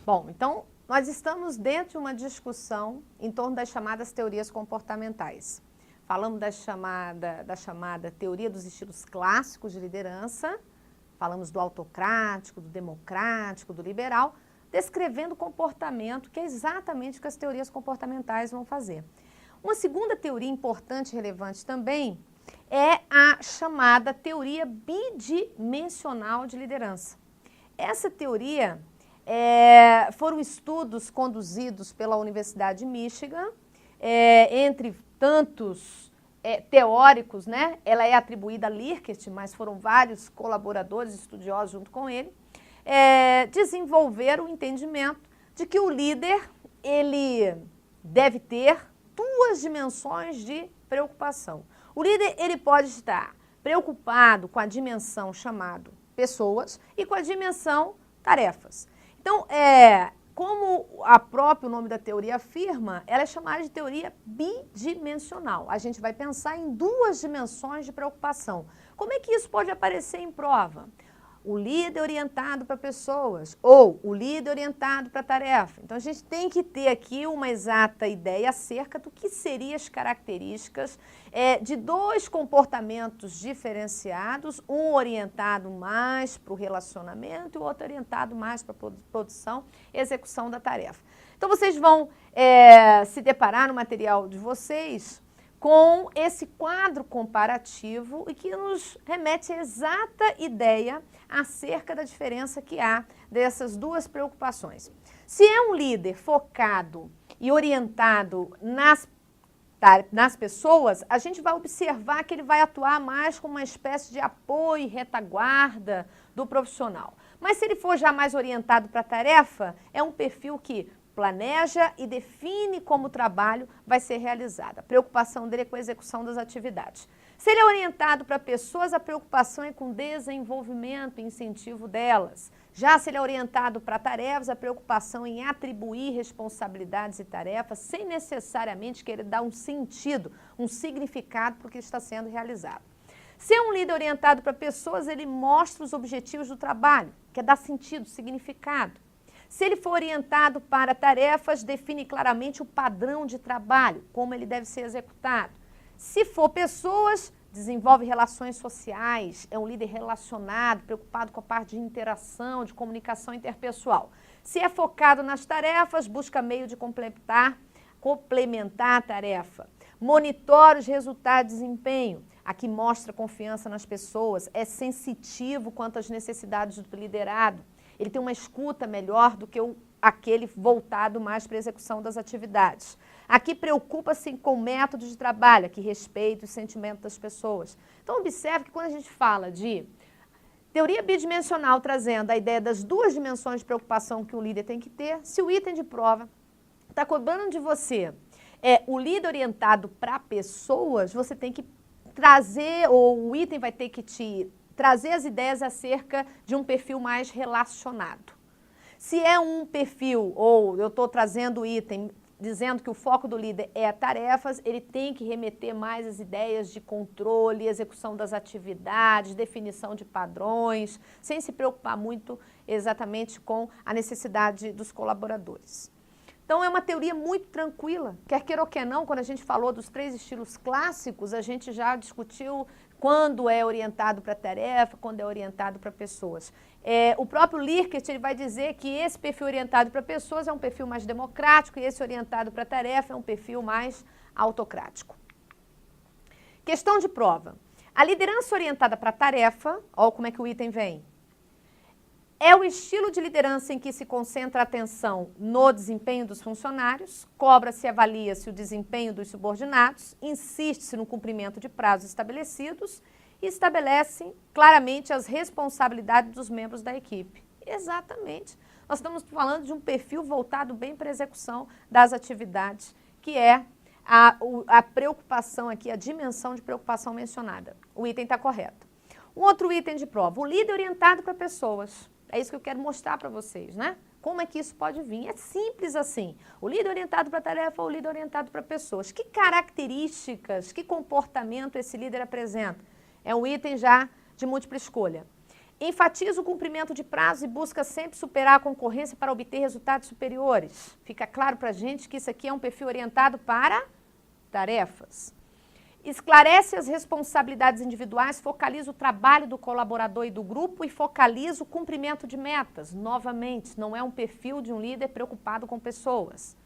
Bom, então nós estamos dentro de uma discussão em torno das chamadas teorias comportamentais. Falamos da chamada teoria dos estilos clássicos de liderança, falamos do autocrático, do democrático, do liberal, descrevendo o comportamento, que é exatamente o que as teorias comportamentais vão fazer. Uma segunda teoria importante e relevante também é a chamada teoria bidimensional de liderança. Essa teoria foram estudos conduzidos pela Universidade de Michigan, entre tantos teóricos, né? Ela é atribuída a Likert, mas foram vários colaboradores estudiosos junto com ele, desenvolveram o entendimento de que o líder ele deve ter duas dimensões de preocupação. O líder ele pode estar preocupado com a dimensão chamada pessoas e com a dimensão tarefas. Então, como o próprio nome da teoria afirma, ela é chamada de teoria bidimensional. A gente vai pensar em duas dimensões de preocupação. Como é que isso pode aparecer em prova? O líder orientado para pessoas ou o líder orientado para tarefa. Então, a gente tem que ter aqui uma exata ideia acerca do que seriam as características de dois comportamentos diferenciados, um orientado mais para o relacionamento e o outro orientado mais para a produção e execução da tarefa. Então, vocês vão se deparar no material de vocês com esse quadro comparativo e que nos remete à exata ideia acerca da diferença que há dessas duas preocupações. Se é um líder focado e orientado nas pessoas, a gente vai observar que ele vai atuar mais como uma espécie de apoio e retaguarda do profissional. Mas se ele for já mais orientado para a tarefa, é um perfil que planeja e define como o trabalho vai ser realizado. A preocupação dele é com a execução das atividades. Se ele é orientado para pessoas, a preocupação é com o desenvolvimento e incentivo delas. Já se ele é orientado para tarefas, a preocupação em atribuir responsabilidades e tarefas sem necessariamente querer dar um sentido, um significado para o que está sendo realizado. Se é um líder orientado para pessoas, ele mostra os objetivos do trabalho, que é dar sentido, significado. Se ele for orientado para tarefas, define claramente o padrão de trabalho, como ele deve ser executado. Se for pessoas, desenvolve relações sociais, é um líder relacionado, preocupado com a parte de interação, de comunicação interpessoal. Se é focado nas tarefas, busca meio de complementar a tarefa. Monitora os resultados de desempenho. Aqui mostra confiança nas pessoas, é sensitivo quanto às necessidades do liderado. Ele tem uma escuta melhor do que aquele voltado mais para a execução das atividades. Aqui preocupa-se com o método de trabalho, aqui respeita o sentimento das pessoas. Então, observe que quando a gente fala de teoria bidimensional trazendo a ideia das duas dimensões de preocupação que o líder tem que ter, se o item de prova está cobrando de você o líder orientado para pessoas, você tem que trazer, ou o item vai ter que te trazer as ideias acerca de um perfil mais relacionado. Se é um perfil, ou eu estou trazendo o item dizendo que o foco do líder é tarefas, ele tem que remeter mais as ideias de controle, execução das atividades, definição de padrões, sem se preocupar muito exatamente com a necessidade dos colaboradores. Então, é uma teoria muito tranquila, quer queira ou quer não, quando a gente falou dos 3 estilos clássicos, a gente já discutiu quando é orientado para tarefa, quando é orientado para pessoas. O próprio Likert ele vai dizer que esse perfil orientado para pessoas é um perfil mais democrático e esse orientado para tarefa é um perfil mais autocrático. Questão de prova. A liderança orientada para tarefa, olha como é que o item vem. É o estilo de liderança em que se concentra a atenção no desempenho dos funcionários, cobra-se e avalia-se o desempenho dos subordinados, insiste-se no cumprimento de prazos estabelecidos e estabelece claramente as responsabilidades dos membros da equipe. Exatamente. Nós estamos falando de um perfil voltado bem para a execução das atividades, que é a preocupação aqui, a dimensão de preocupação mencionada. O item está correto. Um outro item de prova, o líder orientado para pessoas. É isso que eu quero mostrar para vocês, né? Como é que isso pode vir? É simples assim. O líder orientado para tarefa ou o líder orientado para pessoas. Que características, que comportamento esse líder apresenta? É um item já de múltipla escolha. Enfatiza o cumprimento de prazos e busca sempre superar a concorrência para obter resultados superiores. Fica claro para a gente que isso aqui é um perfil orientado para tarefas. Esclarece as responsabilidades individuais, focaliza o trabalho do colaborador e do grupo e focaliza o cumprimento de metas. Novamente, não é um perfil de um líder preocupado com pessoas.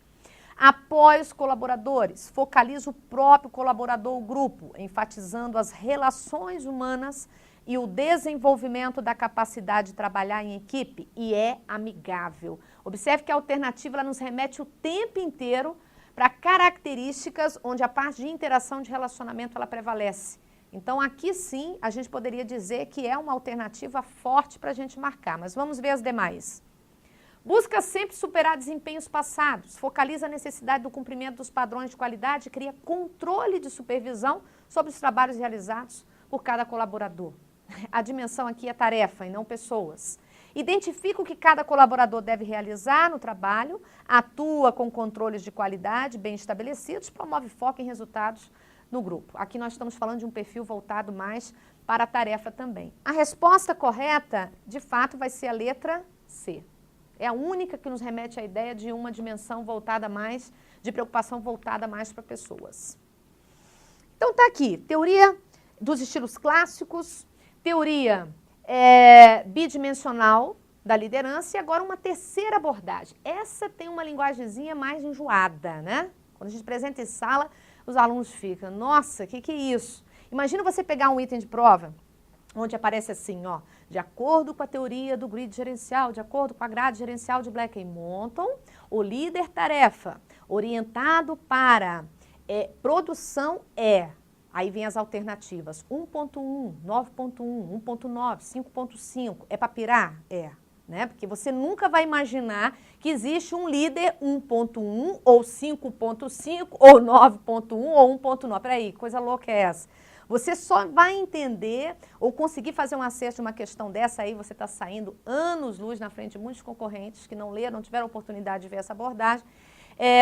Apoia os colaboradores, focaliza o próprio colaborador ou grupo, enfatizando as relações humanas e o desenvolvimento da capacidade de trabalhar em equipe, e é amigável. Observe que a alternativa ela nos remete o tempo inteiro para características onde a parte de interação de relacionamento ela prevalece. Então aqui sim a gente poderia dizer que é uma alternativa forte para a gente marcar, mas vamos ver as demais. Busca sempre superar desempenhos passados, focaliza a necessidade do cumprimento dos padrões de qualidade e cria controle de supervisão sobre os trabalhos realizados por cada colaborador. A dimensão aqui é tarefa e não pessoas. Identifica o que cada colaborador deve realizar no trabalho, atua com controles de qualidade bem estabelecidos, promove foco em resultados no grupo. Aqui nós estamos falando de um perfil voltado mais para a tarefa também. A resposta correta, de fato, vai ser a letra C. É a única que nos remete à ideia de uma dimensão voltada mais, de preocupação voltada mais para pessoas. Então tá aqui, teoria dos estilos clássicos, teoria bidimensional da liderança e agora uma terceira abordagem. Essa tem uma linguagemzinha mais enjoada, né? Quando a gente apresenta em sala, os alunos ficam, nossa, que é isso? Imagina você pegar um item de prova, onde aparece assim, ó, de acordo com a teoria do grid gerencial, de acordo com a grade gerencial de Black e Monton, o líder tarefa orientado para produção aí vem as alternativas, 1.1, 9.1, 1.9, 5.5, é para pirar? Né? Porque você nunca vai imaginar que existe um líder 1.1 ou 5.5 ou 9.1 ou 1.9. Peraí, coisa louca é essa? Você só vai entender ou conseguir fazer um acerto de uma questão dessa aí, você está saindo anos-luz na frente de muitos concorrentes que não leram, não tiveram oportunidade de ver essa abordagem,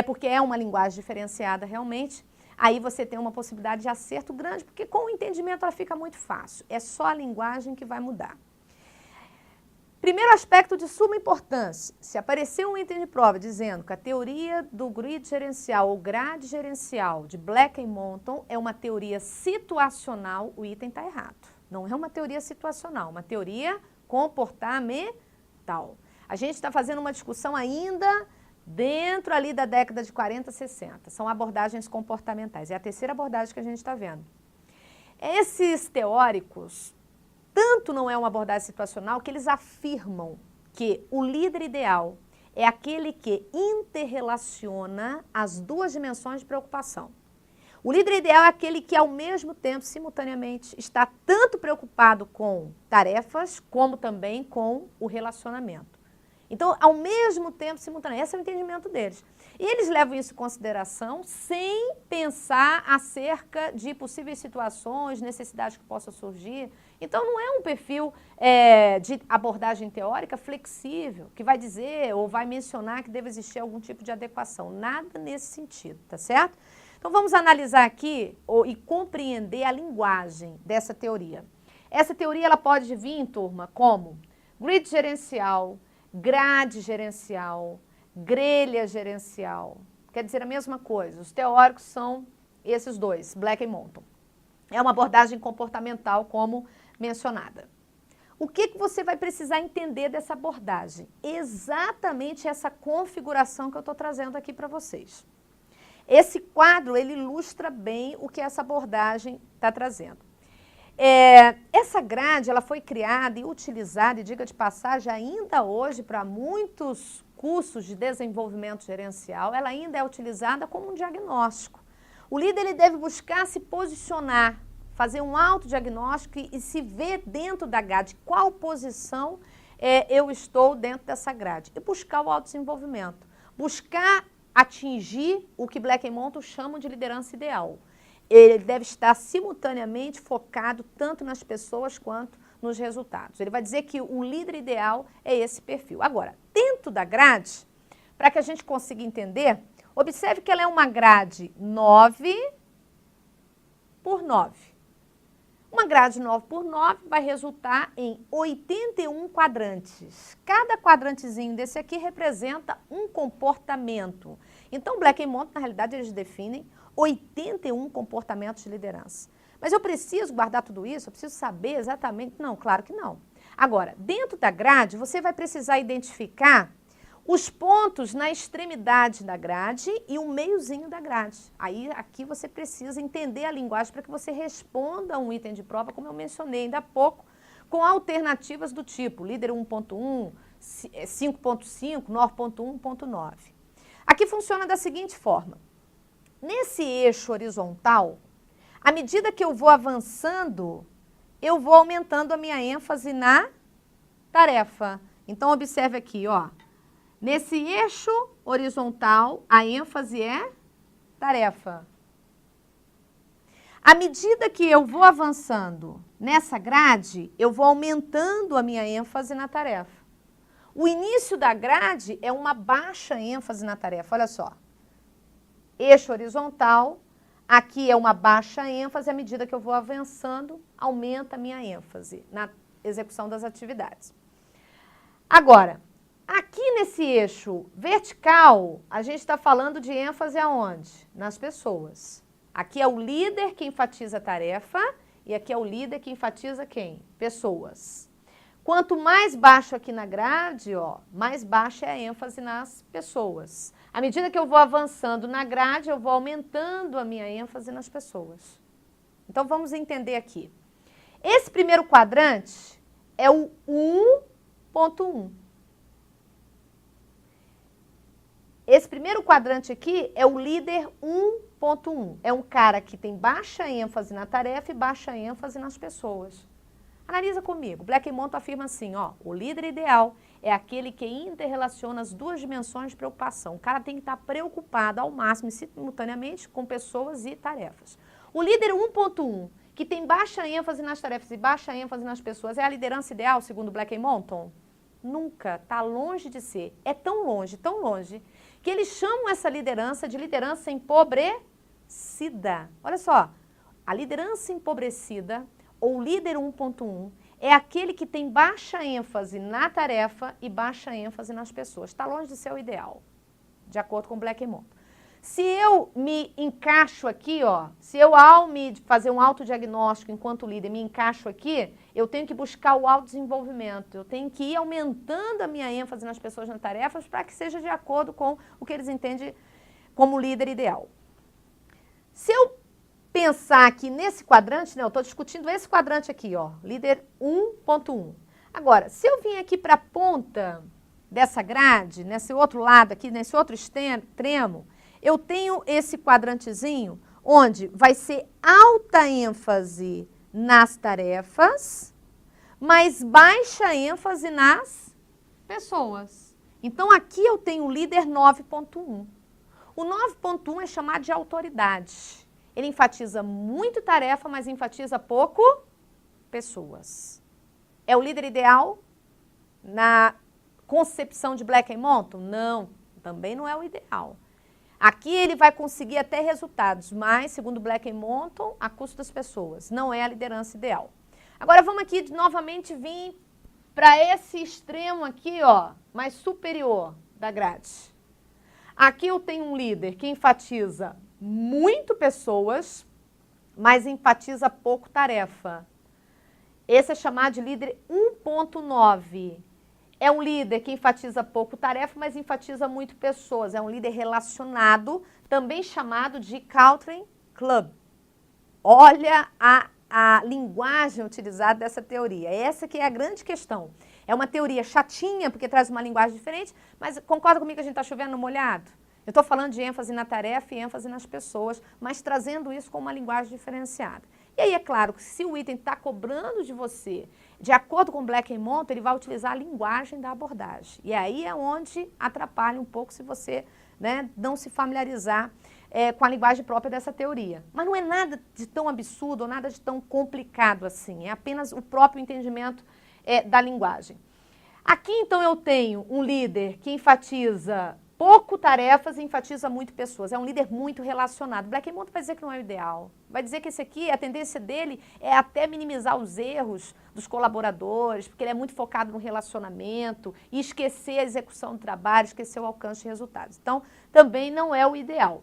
porque é uma linguagem diferenciada realmente. Aí você tem uma possibilidade de acerto grande, porque com o entendimento ela fica muito fácil. É só a linguagem que vai mudar. Primeiro aspecto de suma importância, se aparecer um item de prova dizendo que a teoria do grid gerencial ou grade gerencial de Black e Monton é uma teoria situacional, o item está errado. Não é uma teoria situacional, uma teoria comportamental. A gente está fazendo uma discussão ainda dentro ali da década de 40, 60. São abordagens comportamentais. É a terceira abordagem que a gente está vendo. Esses teóricos, tanto não é uma abordagem situacional que eles afirmam que o líder ideal é aquele que interrelaciona as duas dimensões de preocupação. O líder ideal é aquele que, ao mesmo tempo, simultaneamente, está tanto preocupado com tarefas, como também com o relacionamento. Então, ao mesmo tempo, simultaneamente, esse é o entendimento deles. E eles levam isso em consideração sem pensar acerca de possíveis situações, necessidades que possam surgir. Então, não é um perfil de abordagem teórica flexível, que vai dizer ou vai mencionar que deve existir algum tipo de adequação. Nada nesse sentido, tá certo? Então, vamos analisar aqui e compreender a linguagem dessa teoria. Essa teoria ela pode vir, turma, como grid gerencial, grade gerencial, grelha gerencial. Quer dizer a mesma coisa, os teóricos são esses dois, Black e Monton. É uma abordagem comportamental, como mencionada. O que você vai precisar entender dessa abordagem? Exatamente essa configuração que eu estou trazendo aqui para vocês. Esse quadro, ele ilustra bem o que essa abordagem está trazendo. Essa grade ela foi criada e utilizada, e diga de passagem, ainda hoje para muitos cursos de desenvolvimento gerencial, ela ainda é utilizada como um diagnóstico. O líder ele deve buscar se posicionar, fazer um autodiagnóstico e se ver dentro da grade, qual posição eu estou dentro dessa grade. E buscar o autodesenvolvimento, buscar atingir o que Black e Monton chamam de liderança ideal. Ele deve estar simultaneamente focado tanto nas pessoas quanto nos resultados. Ele vai dizer que o líder ideal é esse perfil. Agora, dentro da grade, para que a gente consiga entender, observe que ela é uma grade 9 por 9. Uma grade 9 por 9 vai resultar em 81 quadrantes. Cada quadrantezinho desse aqui representa um comportamento. Então, Black e Monto, na realidade, eles definem 81 comportamentos de liderança. Mas eu preciso guardar tudo isso? Eu preciso saber exatamente? Não, claro que não. Agora, dentro da grade, você vai precisar identificar os pontos na extremidade da grade e o meiozinho da grade. Aí, aqui você precisa entender a linguagem para que você responda a um item de prova, como eu mencionei ainda há pouco, com alternativas do tipo líder 1.1, 5.5, 9.1, 1.9. Aqui funciona da seguinte forma. Nesse eixo horizontal, à medida que eu vou avançando, eu vou aumentando a minha ênfase na tarefa. Então, observe aqui, ó. Nesse eixo horizontal, a ênfase é tarefa. À medida que eu vou avançando nessa grade, eu vou aumentando a minha ênfase na tarefa. O início da grade é uma baixa ênfase na tarefa, olha só. Eixo horizontal, aqui é uma baixa ênfase, à medida que eu vou avançando, aumenta a minha ênfase na execução das atividades. Agora, aqui nesse eixo vertical, a gente está falando de ênfase aonde? Nas pessoas. Aqui é o líder que enfatiza a tarefa e aqui é o líder que enfatiza quem? Pessoas. Quanto mais baixo aqui na grade, ó, mais baixa é a ênfase nas pessoas. À medida que eu vou avançando na grade, eu vou aumentando a minha ênfase nas pessoas. Então, vamos entender aqui. Esse primeiro quadrante é o 1.1. Esse primeiro quadrante aqui é o líder 1.1. É um cara que tem baixa ênfase na tarefa e baixa ênfase nas pessoas. Analisa comigo. Black e Monto afirma assim, ó, o líder ideal é aquele que interrelaciona as duas dimensões de preocupação. O cara tem que estar preocupado ao máximo e simultaneamente com pessoas e tarefas. O líder 1.1, que tem baixa ênfase nas tarefas e baixa ênfase nas pessoas, é a liderança ideal, segundo Black e Monto? Nunca, está longe de ser. É tão longe, que eles chamam essa liderança de liderança empobrecida. Olha só, a liderança empobrecida, ou líder 1.1, é aquele que tem baixa ênfase na tarefa e baixa ênfase nas pessoas. Está longe de ser o ideal, de acordo com Black e Monto. Se eu me encaixo aqui, ó, se eu ao me fazer um autodiagnóstico enquanto líder, me encaixo aqui, eu tenho que buscar o autodesenvolvimento, eu tenho que ir aumentando a minha ênfase nas pessoas, nas tarefas, para que seja de acordo com o que eles entendem como líder ideal. Se eu pensar aqui nesse quadrante, né, eu estou discutindo esse quadrante aqui, ó, líder 1.1. Agora, se eu vim aqui para a ponta dessa grade, nesse outro lado aqui, nesse outro extremo, eu tenho esse quadrantezinho onde vai ser alta ênfase nas tarefas, mas baixa ênfase nas pessoas. Então, aqui eu tenho o líder 9.1. O 9.1 é chamado de autoridade. Ele enfatiza muito tarefa, mas enfatiza pouco pessoas. É o líder ideal na concepção de Black e Monto? Não, também não é o ideal. Aqui ele vai conseguir até resultados, mas, segundo Black e Monto, a custo das pessoas. Não é a liderança ideal. Agora vamos aqui novamente vir para esse extremo aqui, ó, mais superior da grade. Aqui eu tenho um líder que enfatiza muito pessoas, mas enfatiza pouco tarefa. Esse é chamado de líder 1.9. É um líder que enfatiza pouco tarefa, mas enfatiza muito pessoas. É um líder relacionado, também chamado de Country Club. Olha a linguagem utilizada dessa teoria. Essa que é a grande questão. É uma teoria chatinha, porque traz uma linguagem diferente, mas concorda comigo que a gente está chovendo no molhado? Eu estou falando de ênfase na tarefa e ênfase nas pessoas, mas trazendo isso com uma linguagem diferenciada. E aí, é claro, que se o item está cobrando de você, de acordo com Black e Monto, ele vai utilizar a linguagem da abordagem. E aí é onde atrapalha um pouco se você, né, não se familiarizar com a linguagem própria dessa teoria. Mas não é nada de tão absurdo ou nada de tão complicado assim, é apenas o próprio entendimento da linguagem. Aqui, então, eu tenho um líder que enfatiza pouco tarefas e enfatiza muito pessoas. É um líder muito relacionado. Black-Monto vai dizer que não é o ideal. Vai dizer que esse aqui, a tendência dele é até minimizar os erros dos colaboradores, porque ele é muito focado no relacionamento e esquecer a execução do trabalho, esquecer o alcance de resultados. Então, também não é o ideal.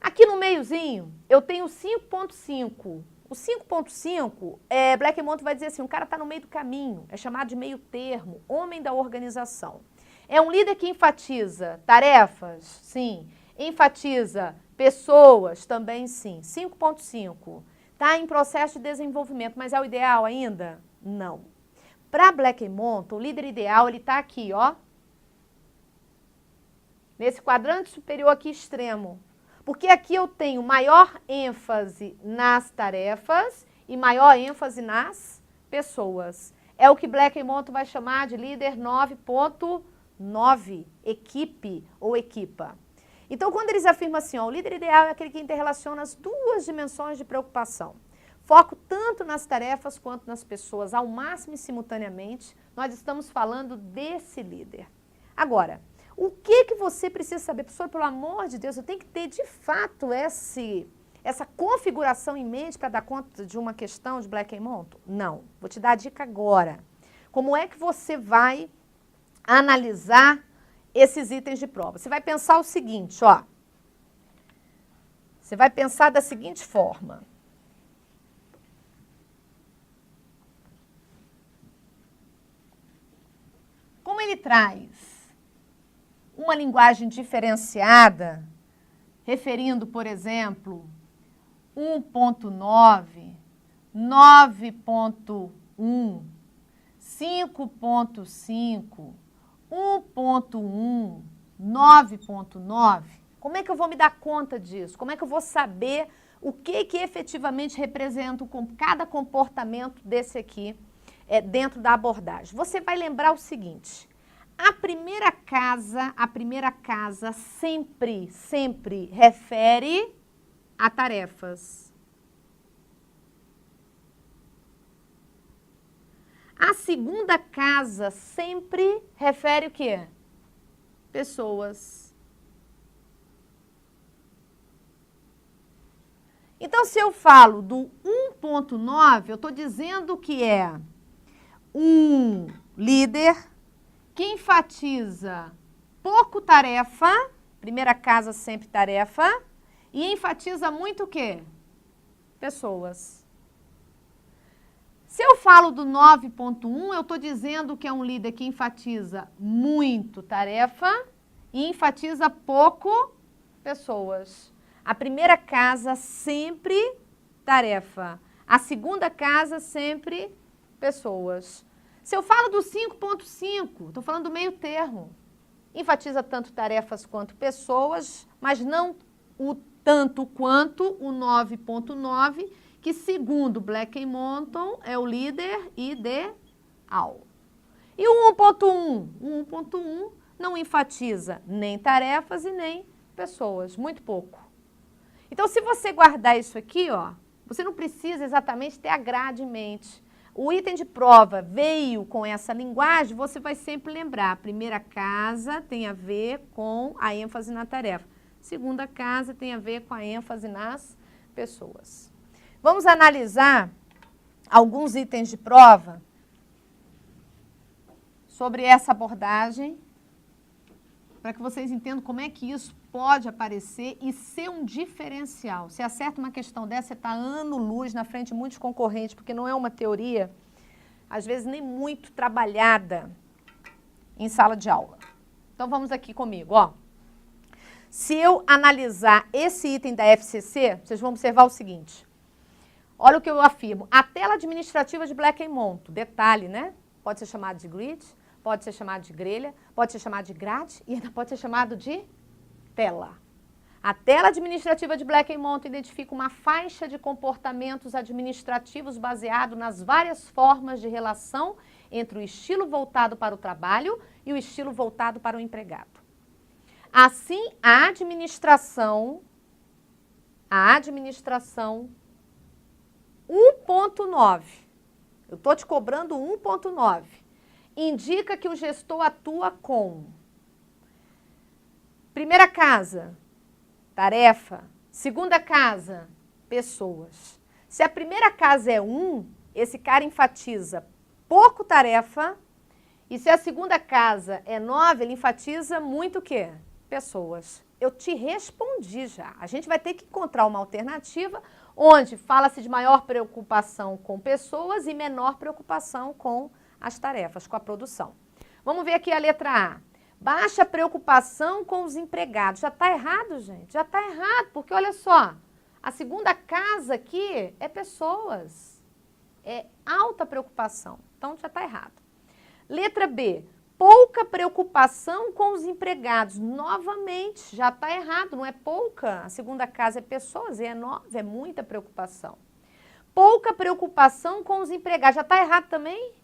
Aqui no meiozinho, eu tenho 5.5. O 5.5, Black-Monto vai dizer assim, o cara está no meio do caminho, é chamado de meio termo, homem da organização. É um líder que enfatiza tarefas? Sim. Enfatiza pessoas? Também sim. 5.5. Está em processo de desenvolvimento, mas é o ideal ainda? Não. Para Black-Monto, o líder ideal, ele está aqui, ó. Nesse quadrante superior aqui extremo. Porque aqui eu tenho maior ênfase nas tarefas e maior ênfase nas pessoas. É o que Black-Monto vai chamar de líder 9.9, equipe ou equipa. Então, quando eles afirmam assim, ó, o líder ideal é aquele que interrelaciona as duas dimensões de preocupação. Foco tanto nas tarefas quanto nas pessoas, ao máximo e simultaneamente, nós estamos falando desse líder. Agora, o que você precisa saber? Professor, pelo amor de Deus, eu tenho que ter de fato essa configuração em mente para dar conta de uma questão de Black-Monto? Não, vou te dar a dica agora. Como é que você vai analisar esses itens de prova? Você vai pensar o seguinte, ó. Você vai pensar da seguinte forma. Como ele traz uma linguagem diferenciada, referindo, por exemplo, 1.9, 9.1, 5.5, 1.1, 9.9, como é que eu vou me dar conta disso? Como é que eu vou saber o que efetivamente representa cada comportamento desse aqui dentro da abordagem? Você vai lembrar o seguinte, a primeira casa sempre refere a tarefas. A segunda casa sempre refere o quê? Pessoas. Então, se eu falo do 1.9, eu estou dizendo que é um líder que enfatiza pouco tarefa, primeira casa sempre tarefa, e enfatiza muito o quê? Pessoas. Se eu falo do 9.1, eu estou dizendo que é um líder que enfatiza muito tarefa e enfatiza pouco pessoas. A primeira casa sempre tarefa. A segunda casa sempre pessoas. Se eu falo do 5.5, estou falando do meio termo. Enfatiza tanto tarefas quanto pessoas, mas não o tanto quanto o 9.9, que segundo Black-Monto é o líder ideal. E o 1.1? O 1.1 não enfatiza nem tarefas e nem pessoas, muito pouco. Então, se você guardar isso aqui, ó, você não precisa exatamente ter a grade em mente. O item de prova veio com essa linguagem, você vai sempre lembrar. A primeira casa tem a ver com a ênfase na tarefa. Segunda casa tem a ver com a ênfase nas pessoas. Vamos analisar alguns itens de prova sobre essa abordagem, para que vocês entendam como é que isso pode aparecer e ser um diferencial. Se acerta uma questão dessa, você está ano-luz na frente de muitos concorrentes, porque não é uma teoria, às vezes, nem muito trabalhada em sala de aula. Então, vamos aqui comigo, ó. Se eu analisar esse item da FCC, vocês vão observar o seguinte. Olha o que eu afirmo. A tela administrativa de Black-Monto, detalhe, né? Pode ser chamado de grid, pode ser chamado de grelha, pode ser chamado de grade e ainda pode ser chamado de tela. A tela administrativa de Black-Monto identifica uma faixa de comportamentos administrativos baseado nas várias formas de relação entre o estilo voltado para o trabalho e o estilo voltado para o empregado. Assim, a administração 1.9, eu estou te cobrando 1.9, indica que o gestor atua com Primeira casa, tarefa. Segunda casa, pessoas. Se a primeira casa é 1, esse cara enfatiza pouco tarefa. E se a segunda casa é 9, ele enfatiza muito o quê? Pessoas. Eu te respondi já. A gente vai ter que encontrar uma alternativa onde fala-se de maior preocupação com pessoas e menor preocupação com as tarefas, com a produção. Vamos ver aqui a letra A. Baixa preocupação com os empregados. Já está errado, gente. Já está errado, porque olha só. A segunda casa aqui é pessoas. É alta preocupação. Então já está errado. Letra B. Pouca preocupação com os empregados. Novamente, já está errado, não é pouca. A segunda casa é pessoas e é 9, é muita preocupação. Pouca preocupação com os empregados. Já está errado também?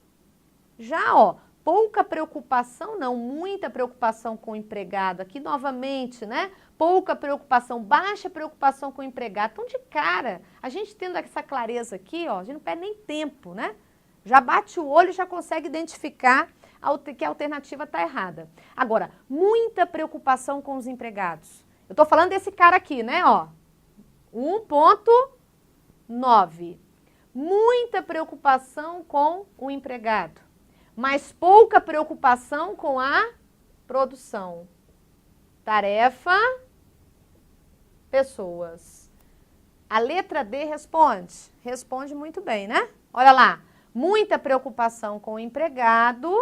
Já, ó. Pouca preocupação, não, muita preocupação com o empregado. Aqui, novamente, né? Pouca preocupação, baixa preocupação com o empregado. Então, de cara, a gente tendo essa clareza aqui, ó, a gente não perde nem tempo, né? Já bate o olho e já consegue identificar que a alternativa está errada. Agora, muita preocupação com os empregados. Eu estou falando desse cara aqui, né? Ó, 1,9. Muita preocupação com o empregado, mas pouca preocupação com a produção. Tarefa, pessoas. A letra D responde? Responde muito bem, né? Olha lá. Muita preocupação com o empregado,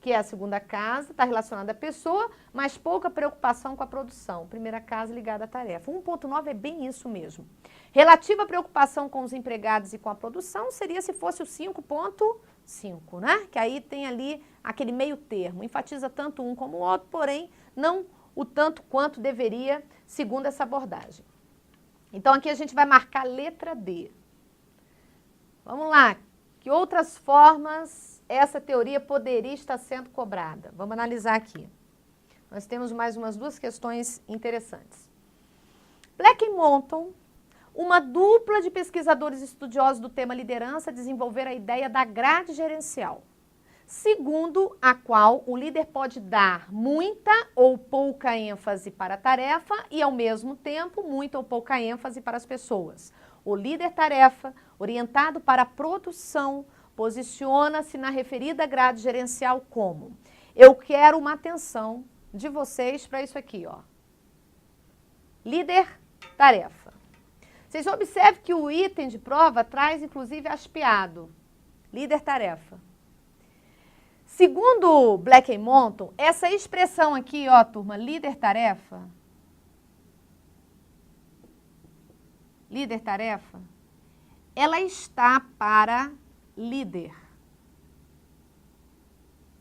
que é a segunda casa, está relacionada à pessoa, mas pouca preocupação com a produção. Primeira casa ligada à tarefa. 1,9 é bem isso mesmo. Relativa preocupação com os empregados e com a produção seria se fosse o 5,5, né? Que aí tem ali aquele meio termo. Enfatiza tanto um como o outro, porém não o tanto quanto deveria, segundo essa abordagem. Então aqui a gente vai marcar a letra D. Vamos lá, que outras formas essa teoria poderia estar sendo cobrada? Vamos analisar aqui. Nós temos mais umas 2 questões interessantes. Black e Monton, uma dupla de pesquisadores estudiosos do tema liderança, desenvolveram a ideia da grade gerencial, segundo a qual o líder pode dar muita ou pouca ênfase para a tarefa e, ao mesmo tempo, muita ou pouca ênfase para as pessoas. O líder-tarefa, orientado para a produção, posiciona-se na referida grade gerencial como: eu quero uma atenção de vocês para isso aqui, ó. Líder-tarefa. Vocês observam que o item de prova traz, inclusive, aspeado. Líder-tarefa. Segundo Black e Monton, essa expressão aqui, ó, turma, líder-tarefa, líder-tarefa, ela está para líder.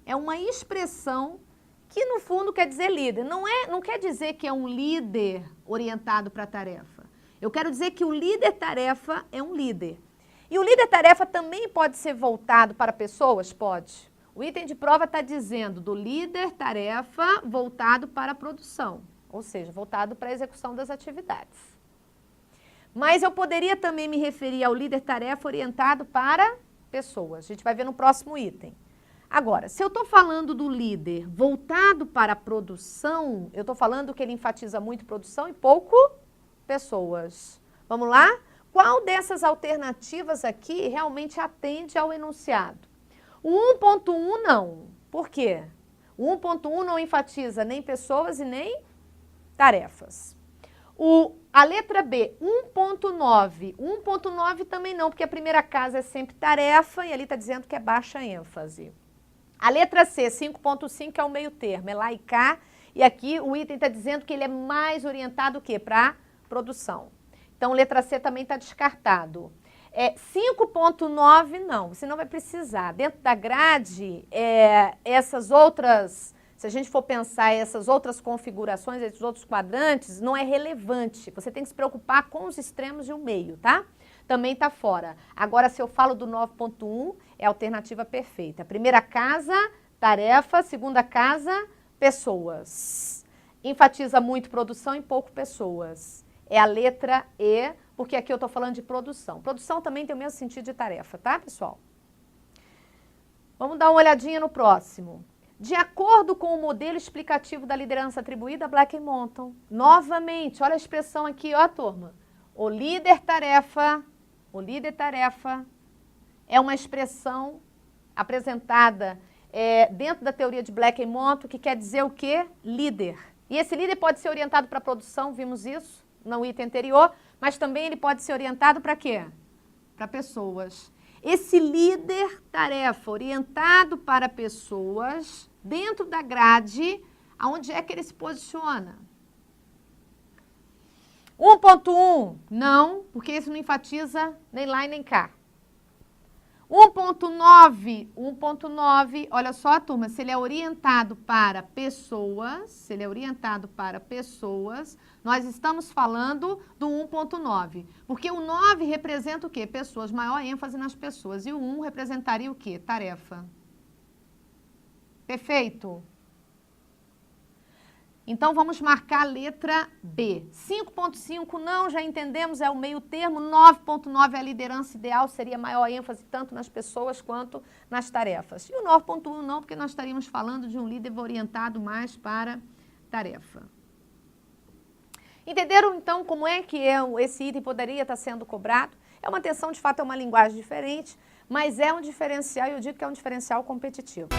É uma expressão que, no fundo, quer dizer líder. Não quer dizer que é um líder orientado para a tarefa. Eu quero dizer que o líder-tarefa é um líder. E o líder-tarefa também pode ser voltado para pessoas? Pode. O item de prova está dizendo do líder-tarefa voltado para a produção, ou seja, voltado para a execução das atividades. Mas eu poderia também me referir ao líder-tarefa orientado para pessoas. A gente vai ver no próximo item. Agora, se eu estou falando do líder voltado para a produção, eu estou falando que ele enfatiza muito produção e pouco pessoas. Vamos lá? Qual dessas alternativas aqui realmente atende ao enunciado? O 1.1 não. Por quê? O 1.1 não enfatiza nem pessoas e nem tarefas. A letra B, 1.9. 1.9 também não, porque a primeira casa é sempre tarefa e ali está dizendo que é baixa ênfase. A letra C, 5.5, é o meio termo, é lá e cá. E aqui o item está dizendo que ele é mais orientado o quê? Para produção. Então, letra C também está descartado. 5.9 não, você não vai precisar. Dentro da grade, essas outras, se a gente for pensar essas outras configurações, esses outros quadrantes, não é relevante. Você tem que se preocupar com os extremos e o meio, tá? Também está fora. Agora, se eu falo do 9.1, é a alternativa perfeita. Primeira casa, tarefa. Segunda casa, pessoas. Enfatiza muito produção e pouco pessoas. É a letra E, porque aqui eu estou falando de produção. Produção também tem o mesmo sentido de tarefa, tá, pessoal? Vamos dar uma olhadinha no próximo. De acordo com o modelo explicativo da liderança atribuída a Black e Monton, novamente, olha a expressão aqui, ó, turma. O líder tarefa é uma expressão apresentada dentro da teoria de Black e Monton, que quer dizer o quê? Líder. E esse líder pode ser orientado para a produção, vimos isso no item anterior, mas também ele pode ser orientado para quê? Para pessoas. Esse líder tarefa orientado para pessoas, dentro da grade, aonde é que ele se posiciona? 1.1, não, porque isso não enfatiza nem lá e nem cá. 1.9, olha só, turma, se ele é orientado para pessoas, nós estamos falando do 1.9, porque o 9 representa o quê? Pessoas, maior ênfase nas pessoas, e o 1 representaria o quê? Tarefa. Perfeito? Então, vamos marcar a letra B. 5.5 não, já entendemos, é o meio termo. 9.9 é a liderança ideal, seria maior ênfase tanto nas pessoas quanto nas tarefas. E o 9.1 não, porque nós estaríamos falando de um líder orientado mais para tarefa. Entenderam, então, como é que esse item poderia estar sendo cobrado? É uma atenção, de fato, é uma linguagem diferente, mas é um diferencial, e eu digo que é um diferencial competitivo.